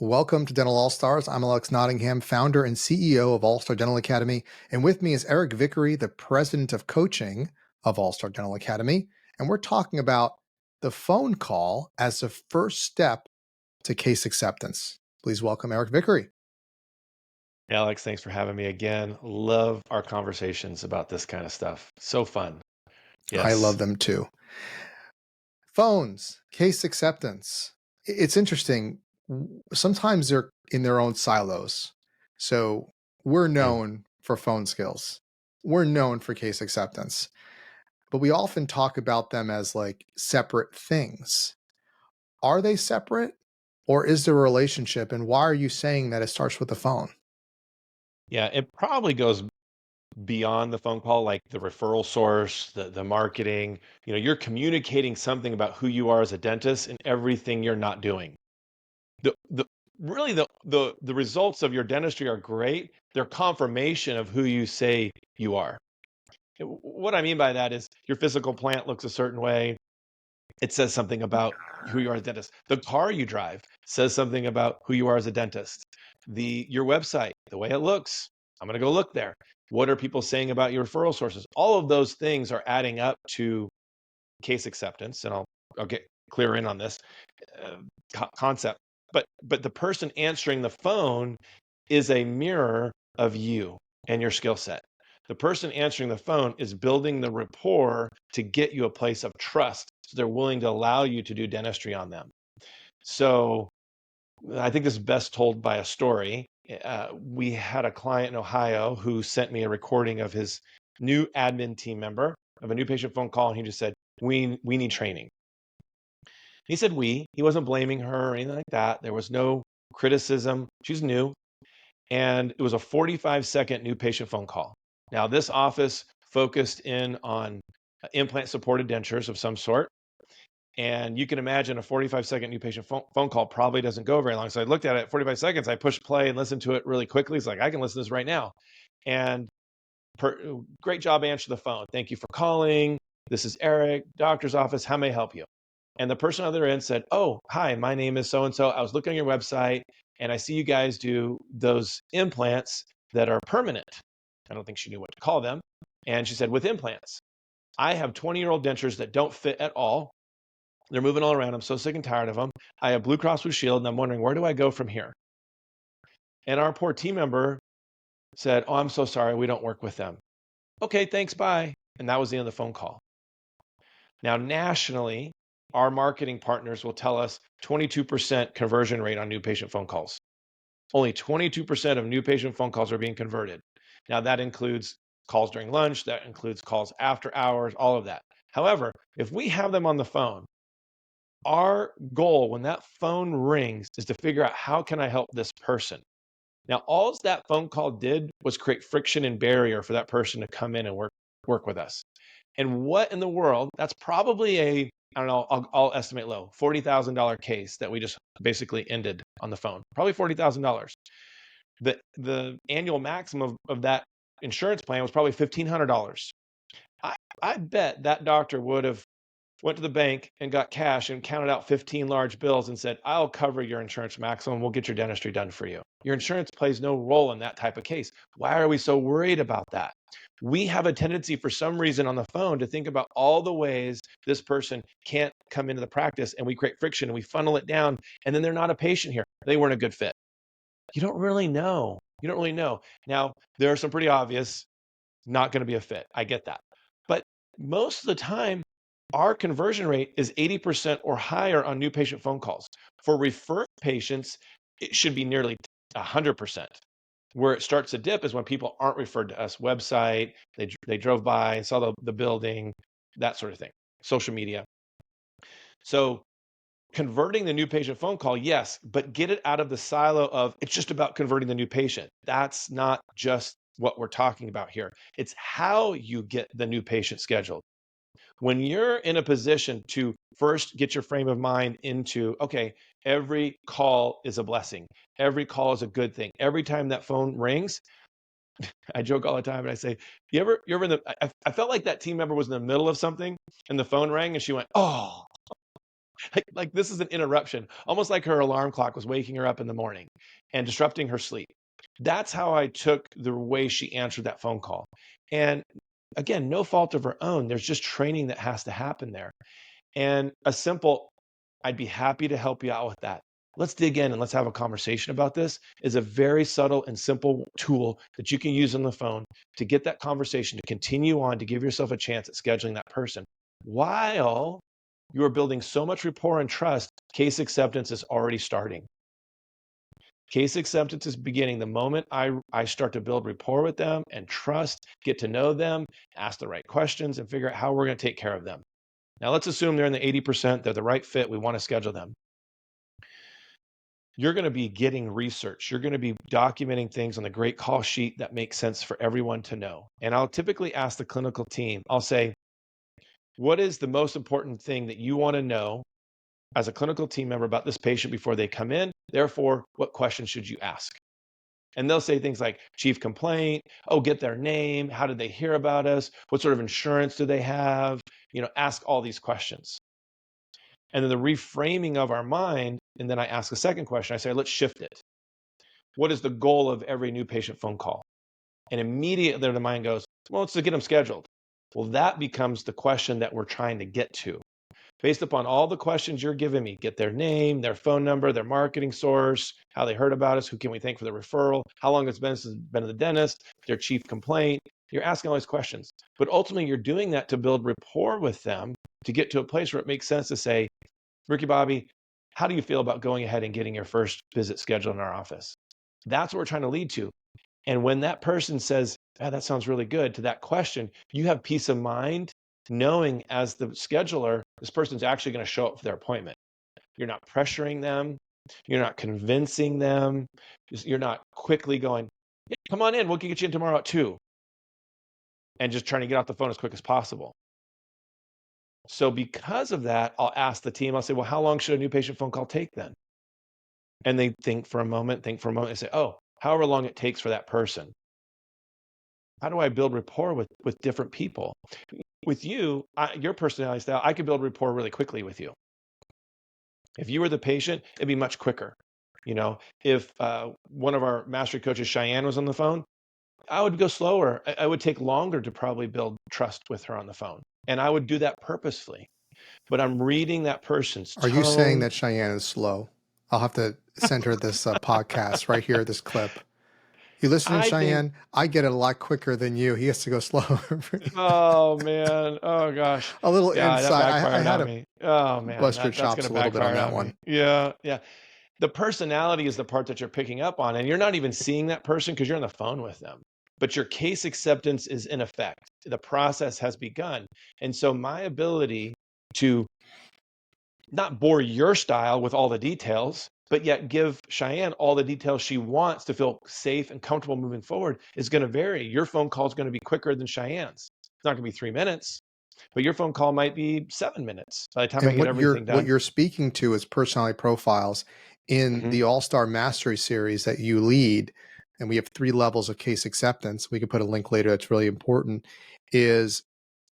Welcome to Dental All Stars. I'm Alex Nottingham, founder and CEO of All Star Dental Academy. And with me is Eric Vickery, the president of coaching of All Star Dental Academy. And we're talking about the phone call as the first step to case acceptance. Please welcome Eric Vickery. Alex, thanks for having me again. Love our conversations about this kind of stuff. So fun. I Yes. love them too. Phones, case acceptance. It's interesting. Sometimes they're in their own silos. So we're Mm. known for phone skills. We're known for case acceptance, but we often talk about them as like separate things. Are they separate or is there a relationship? And why are you saying that it starts with the phone? Yeah, it probably goes beyond the phone call, like the referral source, the marketing. You're communicating something about who you are as a dentist and everything you're not doing. The really the results of your dentistry are great. They're confirmation of who you say you are. What I mean by that is your physical plant looks a certain way. It says something about who you are as a dentist. The car you drive says something about who you are as a dentist. Your website, the way it looks, I'm going to go look there. What are people saying about your referral sources? All of those things are adding up to case acceptance, and I'll get clear in on this uh, concept. But the person answering the phone is a mirror of you and your skill set. The person answering the phone is building the rapport to get you a place of trust so they're willing to allow you to do dentistry on them. So I think this is best told by a story. We had a client in Ohio who sent me a recording of his new admin team member of a new patient phone call, and he just said, "We need training." He said he wasn't blaming her or anything like that. There was no criticism. She's new. And it was a 45-second new patient phone call. Now, this office focused in on implant supported dentures of some sort. And you can imagine a 45-second new patient phone call probably doesn't go very long. So I looked at it 45 seconds. I pushed play and listened to it really quickly. It's like, I can listen to this right now. And great job answering the phone. Thank you for calling. This is Eric, doctor's office. How may I help you? And the person on the other end said, "Oh, hi, my name is so and so. I was looking on your website and I see you guys do those implants that are permanent." I don't think she knew what to call them. And she said, "With implants, I have 20-year-old dentures that don't fit at all. They're moving all around. I'm so sick and tired of them. I have Blue Cross Blue Shield and I'm wondering, where do I go from here?" And our poor team member said, "Oh, I'm so sorry. We don't work with them." "Okay, thanks. Bye." And that was the end of the phone call. Now, nationally, our marketing partners will tell us 22% conversion rate on new patient phone calls. Only 22% of new patient phone calls are being converted. Now, that includes calls during lunch, that includes calls after hours, all of that. However, if we have them on the phone, our goal when that phone rings is to figure out, how can I help this person? Now, all that phone call did was create friction and barrier for that person to come in and work with us. And what in the world? That's probably I don't know, I'll estimate low, $40,000 case that we just basically ended on the phone. Probably $40,000. The annual maximum of that insurance plan was probably $1,500. I, I bet that doctor would have went to the bank and got cash and counted out 15 large bills and said, "I'll cover your insurance maximum. We'll get your dentistry done for you." Your insurance plays no role in that type of case. Why are we so worried about that? We have a tendency for some reason on the phone to think about all the ways this person can't come into the practice, and we create friction and we funnel it down, and then they're not a patient here. They weren't a good fit. You don't really know. You don't really know. Now, there are some pretty obvious, not going to be a fit. I get that. But most of the time, our conversion rate is 80% or higher on new patient phone calls. For referred patients, it should be nearly 100%. Where it starts to dip is when people aren't referred to us. Website, they drove by and saw the building, that sort of thing. Social media. So converting the new patient phone call, yes, but get it out of the silo of it's just about converting the new patient. That's not just what we're talking about here. It's how you get the new patient scheduled. When you're in a position to first get your frame of mind into, okay, every call is a blessing, every call is a good thing. Every time that phone rings, I joke all the time and I say, you ever in I felt like that team member was in the middle of something and the phone rang and she went, "Oh," Like this is an interruption, almost like her alarm clock was waking her up in the morning and disrupting her sleep. That's how I took the way she answered that phone call. And again, no fault of her own. There's just training that has to happen there. And a simple, I'd be happy to help you out with that. Let's dig in and let's have a conversation about this is a very subtle and simple tool that you can use on the phone to get that conversation to continue on, to give yourself a chance at scheduling that person. While you are building so much rapport and trust, case acceptance is already starting. Case acceptance is beginning the moment I start to build rapport with them and trust, get to know them, ask the right questions, and figure out how we're going to take care of them. Now, let's assume they're in the 80%, they're the right fit, we want to schedule them. You're going to be getting research. You're going to be documenting things on the great call sheet that makes sense for everyone to know. And I'll typically ask the clinical team, I'll say, what is the most important thing that you want to know as a clinical team member about this patient before they come in? Therefore, what questions should you ask? And they'll say things like chief complaint, oh, get their name, how did they hear about us? What sort of insurance do they have? Ask all these questions. And then the reframing of our mind, and then I ask a second question. I say, let's shift it. What is the goal of every new patient phone call? And immediately the mind goes, well, it's to get them scheduled. Well, that becomes the question that we're trying to get to. Based upon all the questions you're giving me, get their name, their phone number, their marketing source, how they heard about us, who can we thank for the referral, how long it's been since been to the dentist, their chief complaint. You're asking all these questions. But ultimately, you're doing that to build rapport with them, to get to a place where it makes sense to say, Ricky Bobby, how do you feel about going ahead and getting your first visit scheduled in our office? That's what we're trying to lead to. And when that person says, that sounds really good, to that question, you have peace of mind knowing as the scheduler, this person's actually going to show up for their appointment. You're not pressuring them. You're not convincing them. You're not quickly going, yeah, come on in, we'll get you in tomorrow at 2. And just trying to get off the phone as quick as possible. So because of that, I'll ask the team, I'll say, well, how long should a new patient phone call take then? And they think for a moment, and say, oh, however long it takes for that person. How do I build rapport with different people? With you, your personality style, I could build rapport really quickly with you. If you were the patient, it'd be much quicker. If one of our mastery coaches, Cheyenne, was on the phone, I would go slower. I would take longer to probably build trust with her on the phone. And I would do that purposefully. But I'm reading that person's Are you saying tone. that Cheyenne is slow? I'll have to send her this podcast right here, this clip. You listening, I think, Cheyenne? I get it a lot quicker than you. He has to go slower. oh man, oh gosh. A little Yeah, that insight. I backfired had on to me. Oh man, bust your that's chops gonna a little bit on backfire that on one. me. Yeah, yeah. The personality is the part that you're picking up on, and you're not even seeing that person because you're on the phone with them. But your case acceptance is in effect. The process has begun. And so my ability to not bore your style with all the details, but yet give Cheyenne all the details she wants to feel safe and comfortable moving forward is going to vary. Your phone call is going to be quicker than Cheyenne's. It's not going to be 3 minutes, but your phone call might be 7 minutes by the time I And get what you're everything what done. you're speaking to is personality profiles in Hmm. the All-Star Mastery series that you lead, and we have 3 levels of case acceptance. We can put a link later that's really important. Is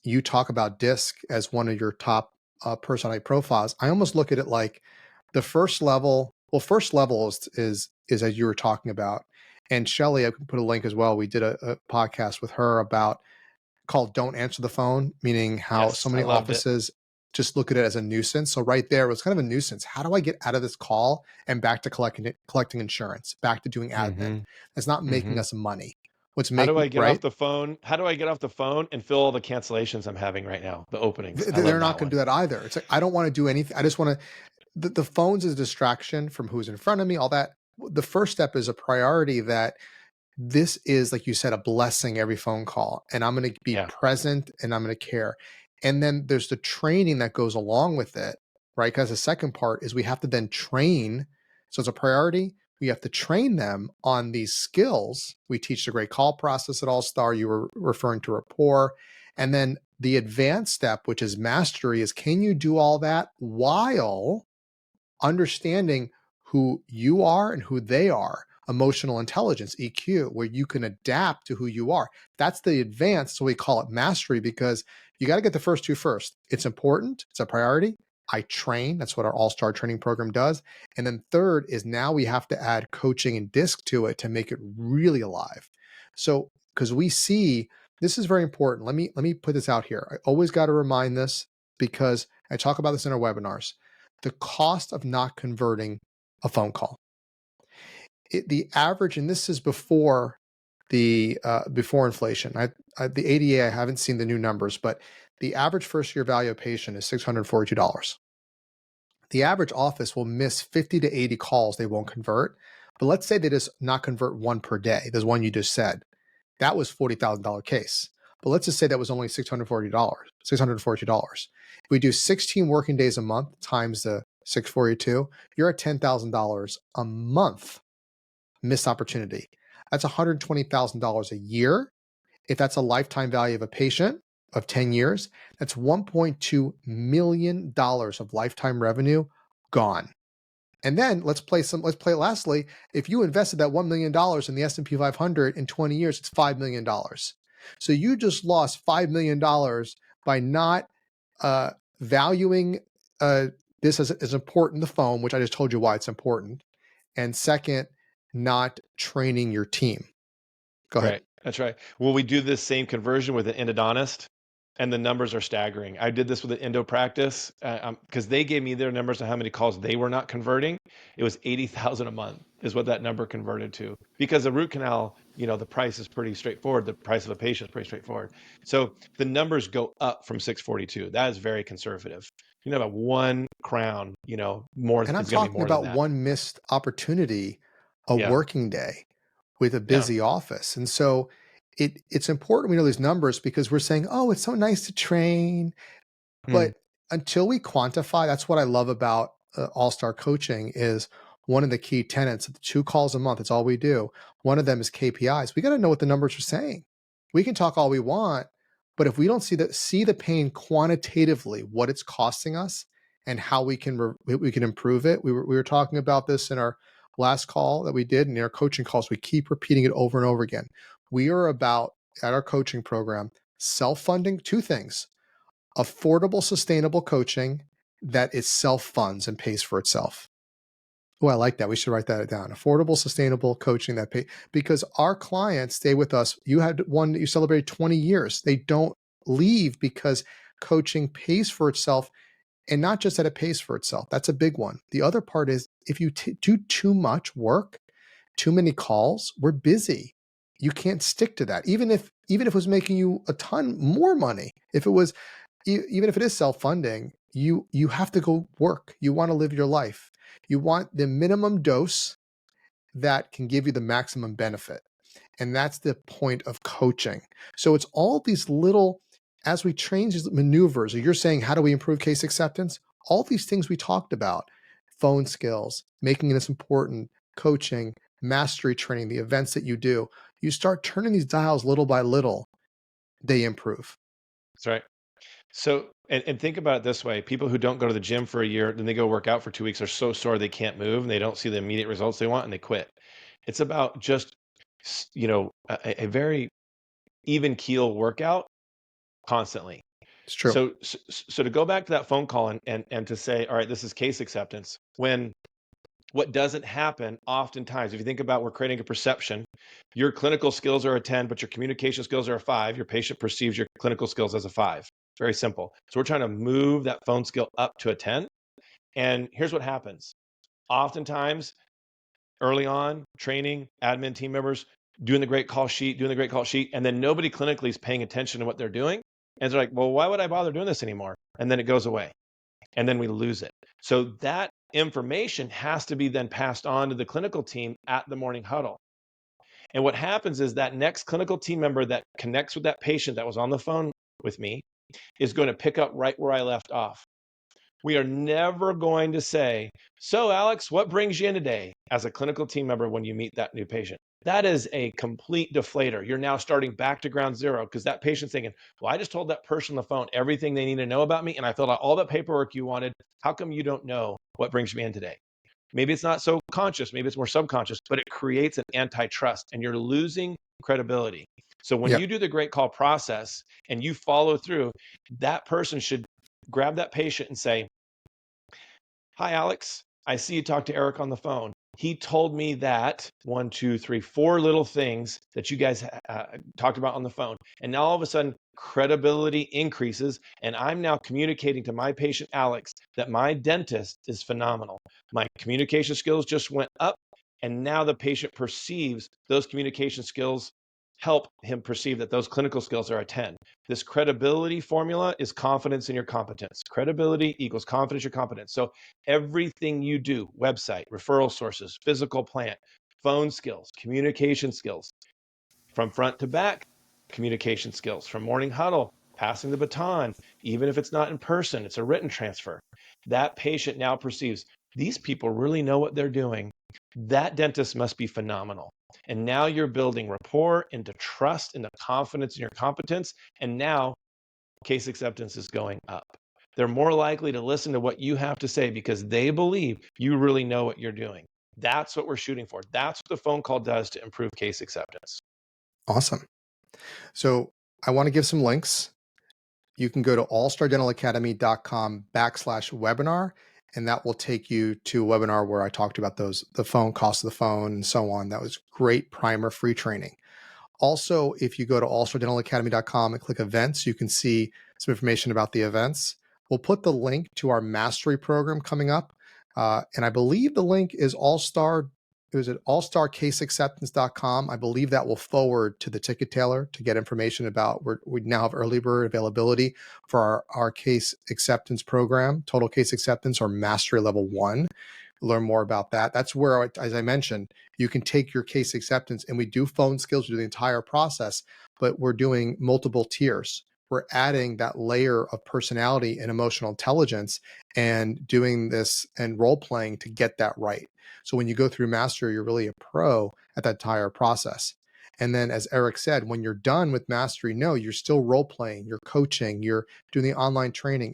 you talk about DISC as one of your top personality profiles. I almost look at it like the first level. Well, first level is as you were talking about, and Shelly, I can put a link as well. We did a podcast with her about called "Don't Answer the Phone," meaning how so Yes, I many loved it. offices just look at it as a nuisance. So right there was kind of a nuisance. How do I get out of this call and back to collecting insurance, back to doing admin? Hmm. It's not making Hmm. us money. What's How do making I get off right? the phone? How do I get off the phone and fill all the cancellations I'm having right now? The openings. I love They're not that going to one. do that either. It's like I don't want to do anything. I just want to. The phone's is a distraction from who's in front of me. All that. The first step is a priority that this is, like you said, a blessing every phone call, and I'm going to be Yeah. present and I'm going to care. And then there's the training that goes along with it, right? Because the second part is we have to then train. So it's a priority. We have to train them on these skills. We teach the great call process at All Star. You were referring to rapport. And then the advanced step, which is mastery, is can you do all that while understanding who you are and who they are? Emotional intelligence, EQ, where you can adapt to who you are. That's the advanced, so we call it mastery because you got to get the first 2 first. It's important, it's a priority. I train. That's what our all-star training program does. And then third is now we have to add coaching and disc to it to make it really alive. So, because we see this is very important. Let me put this out here. I always got to remind this because I talk about this in our webinars. The cost of not converting a phone call. The average, and this is before before inflation. The ADA, I haven't seen the new numbers, but the average first year value of patient is $642. The average office will miss 50 to 80 calls they won't convert. But let's say they just not convert one per day. There's one you just said. That was $40,000 case. But let's just say that was only $642. If we do 16 working days a month times the 642, you're at $10,000 a month missed opportunity. That's $120,000 a year. If that's a lifetime value of a patient of 10 years, that's $1.2 million of lifetime revenue gone. And then let's play lastly. If you invested that $1 million in the S&P 500 in 20 years, it's $5 million. So you just lost $5 million by not valuing this as important, the phone, which I just told you why it's important. And second, not training your team. Go ahead. Right. That's right. Well, we do this same conversion with an endodontist, and the numbers are staggering. I did this with an endo practice because they gave me their numbers on how many calls they were not converting. It was 80,000 a month is what that number converted to. Because the root canal, the price is pretty straightforward. The price of a patient is pretty straightforward. So the numbers go up from 642. That is very conservative. About 1 crown, more And I'm is going to be talking more than about that. one missed opportunity a Yeah. working day with a Yeah. busy office. And so it's important we know these numbers because we're saying, oh, it's so nice to train. Hmm. But until we quantify, that's what I love about all-star coaching is one of the key tenets of the 2 calls a month. It's all we do. One of them is KPIs. We got to know what the numbers are saying. We can talk all we want, but if we don't see the pain quantitatively, what it's costing us and how we can improve it. We were talking about this in our last call that we did, and in our coaching calls, we keep repeating it over and over again. We are about at our coaching program self-funding 2 things: affordable, sustainable coaching that is self-funds and pays for itself. Oh, I like that. We should write that down. Affordable, sustainable coaching that pay, because our clients stay with us. You had one that you celebrated 20 years. They don't leave because coaching pays for itself, and not just that it pays for itself. That's a big one. The other part is if you do too much work, too many calls, we're busy. You can't stick to that. Even if it was making you a ton more money, if it was even if it is self-funding, you have to go work. You want to live your life. You want the minimum dose that can give you the maximum benefit. And that's the point of coaching. So it's all these little, as we change these maneuvers, or you're saying, how do we improve case acceptance? All these things we talked about, phone skills, making this important, coaching, mastery training, the events that you do, you start turning these dials little by little, they improve. That's right. So, and think about it this way: people who don't go to the gym for a year, then they go work out for 2 weeks, are so sore they can't move, and they don't see the immediate results they want, and they quit. It's about just, a very even keel workout constantly. It's true. So to go back to that phone call and to say, all right, this is case acceptance. When what doesn't happen oftentimes, if you think about, we're creating a perception, your clinical skills are a 10, but your communication skills are a 5. Your patient perceives your clinical skills as a 5. It's very simple. So we're trying to move that phone skill up to a 10. And here's what happens. Oftentimes, early on, training, admin team members, doing the great call sheet, and then nobody clinically is paying attention to what they're doing. And they're like, well, why would I bother doing this anymore? And then it goes away. And then we lose it. So that information has to be then passed on to the clinical team at the morning huddle. And what happens is that next clinical team member that connects with that patient that was on the phone with me is going to pick up right where I left off. We are never going to say, so Alex, what brings you in today as a clinical team member when you meet that new patient? That is a complete deflator. You're now starting back to ground zero because that patient's thinking, well, I just told that person on the phone everything they need to know about me, and I filled out all the paperwork you wanted. How come you don't know what brings me in today? Maybe it's not so conscious, maybe it's more subconscious, but it creates an antitrust and you're losing credibility. So when Yep. you do the great call process and you follow through, that person should grab that patient and say, Hi, Alex. I see you talked to Eric on the phone. He told me that one, two, three, four little things that you guys talked about on the phone. And now all of a sudden, credibility increases. And I'm now communicating to my patient, Alex, that my dentist is phenomenal. My communication skills just went up. And now the patient perceives those communication skills help him perceive that those clinical skills are a 10. This credibility formula is confidence in your competence. Credibility equals confidence, your competence. So everything you do, website, referral sources, physical plant, phone skills, communication skills, from front to back, communication skills, from morning huddle, passing the baton, even if it's not in person, it's a written transfer. That patient now perceives these people really know what they're doing. That dentist must be phenomenal. And now you're building rapport into trust, into confidence in your competence. And now case acceptance is going up. They're more likely to listen to what you have to say because they believe you really know what you're doing. That's what we're shooting for. That's what the phone call does to improve case acceptance. Awesome. So I want to give some links. You can go to allstardentalacademy.com/webinar, and that will take you to a webinar where I talked about the phone cost of the phone and so on. That was great primer free training. Also, if you go to allstardentalacademy.com and click events, you can see some information about the events. We'll put the link to our mastery program coming up. And I believe the link is allstarcaseacceptance.com. I believe that will forward to the ticket tailor to get information about we now have early bird availability for our case acceptance program, total case acceptance or mastery level 1. Learn more about that. That's where, as I mentioned, you can take your case acceptance, and we do phone skills, we do the entire process, but we're doing multiple tiers. We're adding that layer of personality and emotional intelligence and doing this and role playing to get that right. So when you go through mastery, you're really a pro at that entire process. And then, as Eric said, when you're done with mastery, no, you're still role playing, you're coaching, you're doing the online training.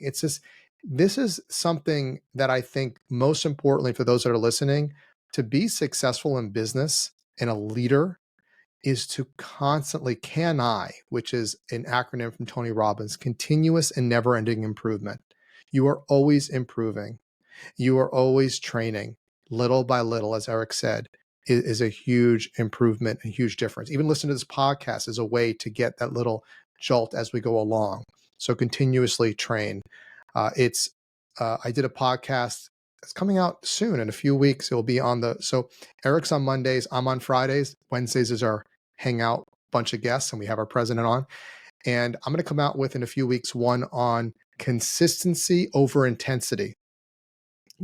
This is something that I think most importantly for those that are listening, to be successful in business and a leader is to constantly CANI, which is an acronym from Tony Robbins, continuous and never ending improvement. You are always improving. You are always training little by little, as Eric said, is a huge improvement, a huge difference. Even listening to this podcast is a way to get that little jolt as we go along. So continuously train. I did a podcast. It's coming out soon in a few weeks. It'll be so Eric's on Mondays. I'm on Fridays. Wednesdays is our hangout bunch of guests, and we have our president on. And I'm going to come out with in a few weeks one on consistency over intensity.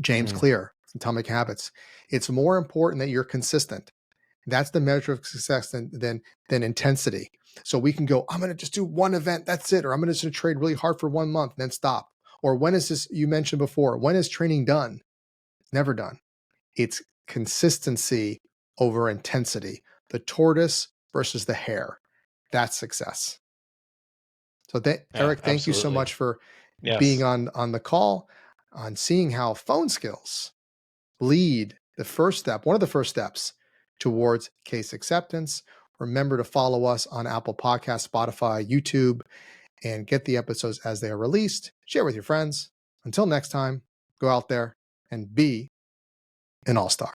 James Clear, Atomic Habits. It's more important that you're consistent. That's the measure of success than intensity. So we can go, I'm going to just do one event, that's it, or I'm going to just trade really hard for 1 month, and then stop. Or when is this, you mentioned before, when is training done? Never done. It's consistency over intensity. The tortoise versus the hare. That's success. So Yeah, Eric, thank you so absolutely. much for being Yes. on the call, on seeing how phone skills lead one of the first steps towards case acceptance. Remember to follow us on Apple Podcasts, Spotify, YouTube, and get the episodes as they are released. Share with your friends. Until next time, go out there and be an all-star.